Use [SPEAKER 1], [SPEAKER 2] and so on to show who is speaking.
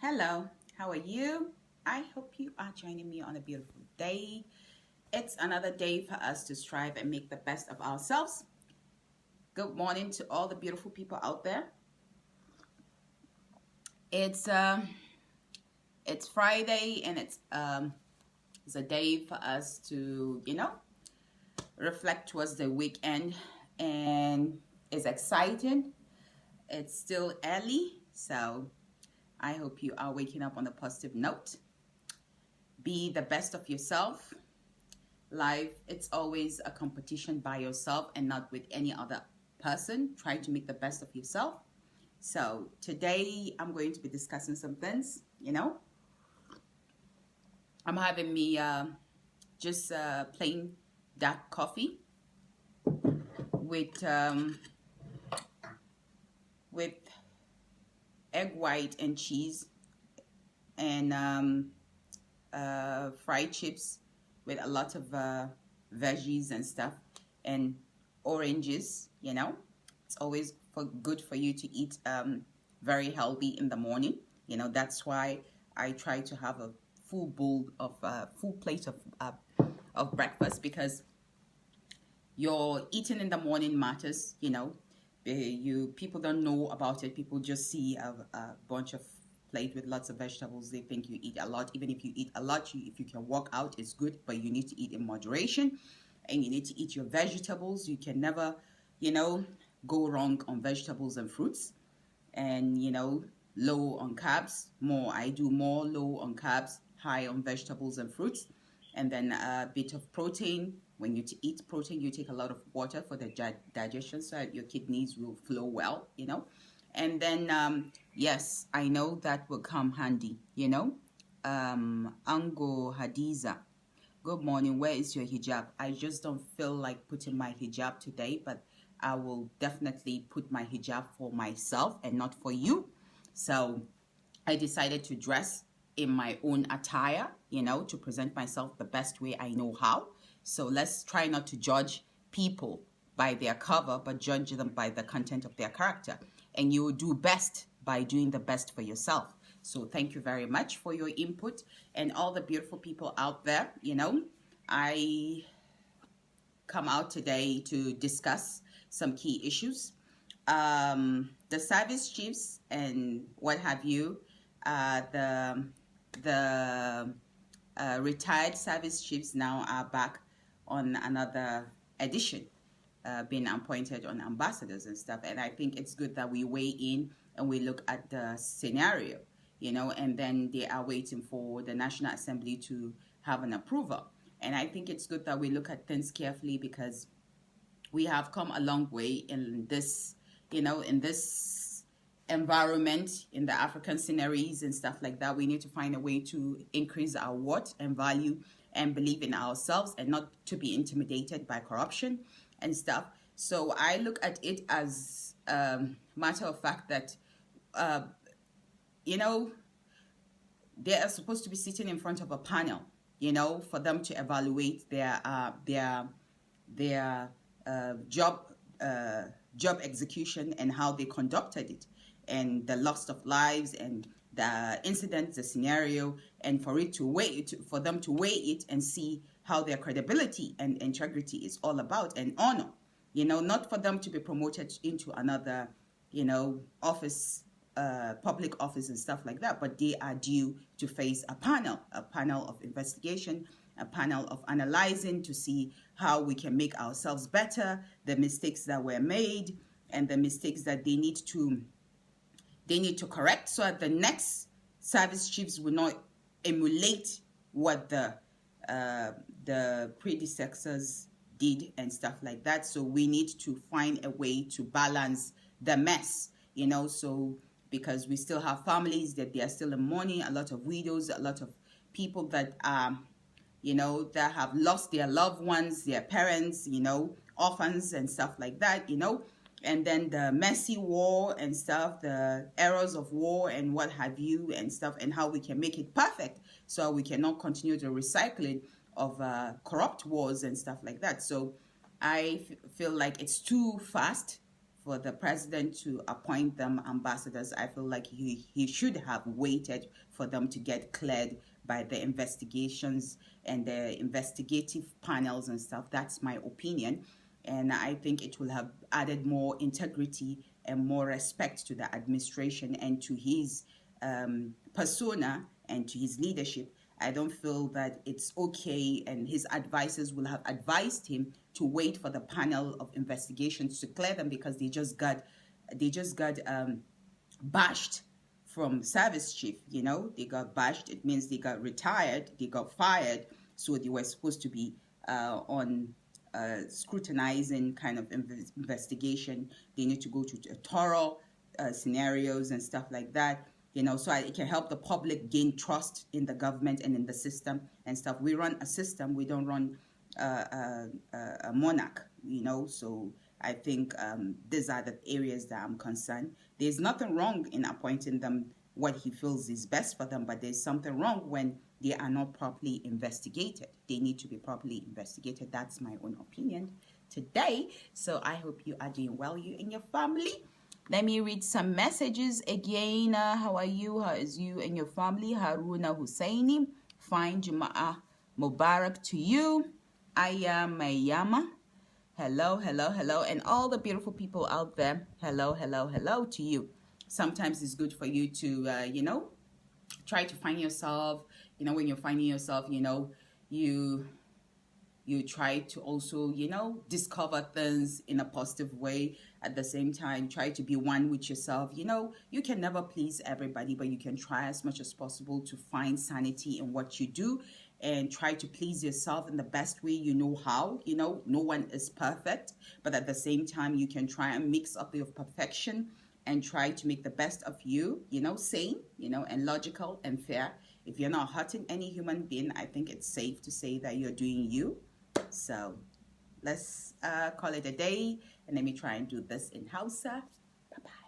[SPEAKER 1] Hello, how are you? I hope you are joining me on a beautiful day. It's another day for us to strive and make the best of ourselves. Good morning to all the beautiful people out there. It's Friday and it's a day for us to reflect towards the weekend, and it's exciting. It's still early, so I hope you are waking up on a positive note. Be the best of yourself. Life, it's always a competition by yourself and not with any other person. Try to make the best of yourself. So today I'm going to be discussing some things, I'm having me just plain dark coffee with egg white and cheese and fried chips with a lot of veggies and stuff and oranges. It's always good for you to eat very healthy in the morning. That's why I try to have a full plate of breakfast, because your eating in the morning matters. People don't know about it. People just see a bunch of plate with lots of vegetables. They think you eat a lot. Even if you eat a lot, if you can work out, it's good, but you need to eat in moderation, and you need to eat your vegetables. You can never go wrong on vegetables and fruits. And low on carbs. I do more low on carbs, high on vegetables and fruits, and then a bit of protein. When you eat protein, you take a lot of water for the digestion so that your kidneys will flow well, And then, yes, I know that will come handy, Ango Hadiza, good morning. Where is your hijab? I just don't feel like putting my hijab today, but I will definitely put my hijab for myself and not for you. So I decided to dress in my own attire, to present myself the best way I know how. So let's try not to judge people by their cover, but judge them by the content of their character. And you will do best by doing the best for yourself. So thank you very much for your input, and all the beautiful people out there. I come out today to discuss some key issues. The service chiefs and what have you, the retired service chiefs now are back on another edition, being appointed on ambassadors and stuff. And I think it's good that we weigh in and we look at the scenario, and then they are waiting for the National Assembly to have an approval. And I think it's good that we look at things carefully, because we have come a long way in this, in this environment, in the African scenarios and stuff like that. We need to find a way to increase our worth and value and believe in ourselves, and not to be intimidated by corruption and stuff. So I look at it as a matter of fact that, they are supposed to be sitting in front of a panel, for them to evaluate their job execution and how they conducted it, and the loss of lives and the incident, the scenario, and for them to weigh it and see how their credibility and integrity is all about, and honor, not for them to be promoted into another, office, public office and stuff like that, but they are due to face a panel of investigation, a panel of analyzing to see how we can make ourselves better, the mistakes that were made, and the mistakes that they need to correct, so that the next service chiefs will not emulate what the predecessors did and stuff like that. So we need to find a way to balance the mess, so, because we still have families that they are still in mourning, a lot of widows, a lot of people that that have lost their loved ones, their parents, orphans and stuff like that, and then the messy war and stuff, the errors of war and what have you and stuff, and how we can make it perfect so we cannot continue the recycling of corrupt wars and stuff like that. So I feel like it's too fast for the president to appoint them ambassadors, I feel like he should have waited for them to get cleared by the investigations and the investigative panels and stuff. That's my opinion. And I think it will have added more integrity and more respect to the administration and to his persona and to his leadership. I don't feel that it's okay, and his advisors will have advised him to wait for the panel of investigations to clear them, because they just got bashed from service chief. You know, they got bashed. It means they got retired, they got fired. So they were supposed to be on scrutinizing kind of investigation. They need to go to thorough scenarios and stuff like that. You know, so it can help the public gain trust in the government and in the system and stuff. We run a system. We don't run a monarch, you know. So I think these are the areas that I'm concerned. There's nothing wrong in appointing them what he feels is best for them, but there's something wrong when they are not properly investigated. They need to be properly investigated. That's my own opinion today. So I hope you are doing well, you and your family. Let me read some messages again. How are you? How is you and your family? Haruna Husseini. Fine. Juma'ah Mubarak to you. Mayama. Hello, hello, hello. And all the beautiful people out there. Hello, hello, hello to you. Sometimes it's good for you to, you know, try to find yourself. You know, when you're finding yourself, you know, you try to also, you know, discover things in a positive way. At the same time, try to be one with yourself. You know, you can never please everybody, but you can try as much as possible to find sanity in what you do and try to please yourself in the best way you know how. You know, no one is perfect, but at the same time, you can try and mix up your perfection and try to make the best of you, you know, sane, you know, and logical and fair. If you're not hurting any human being, I think it's safe to say that you're doing you. So let's call it a day, and let me try and do this in Hausa. Bye-bye.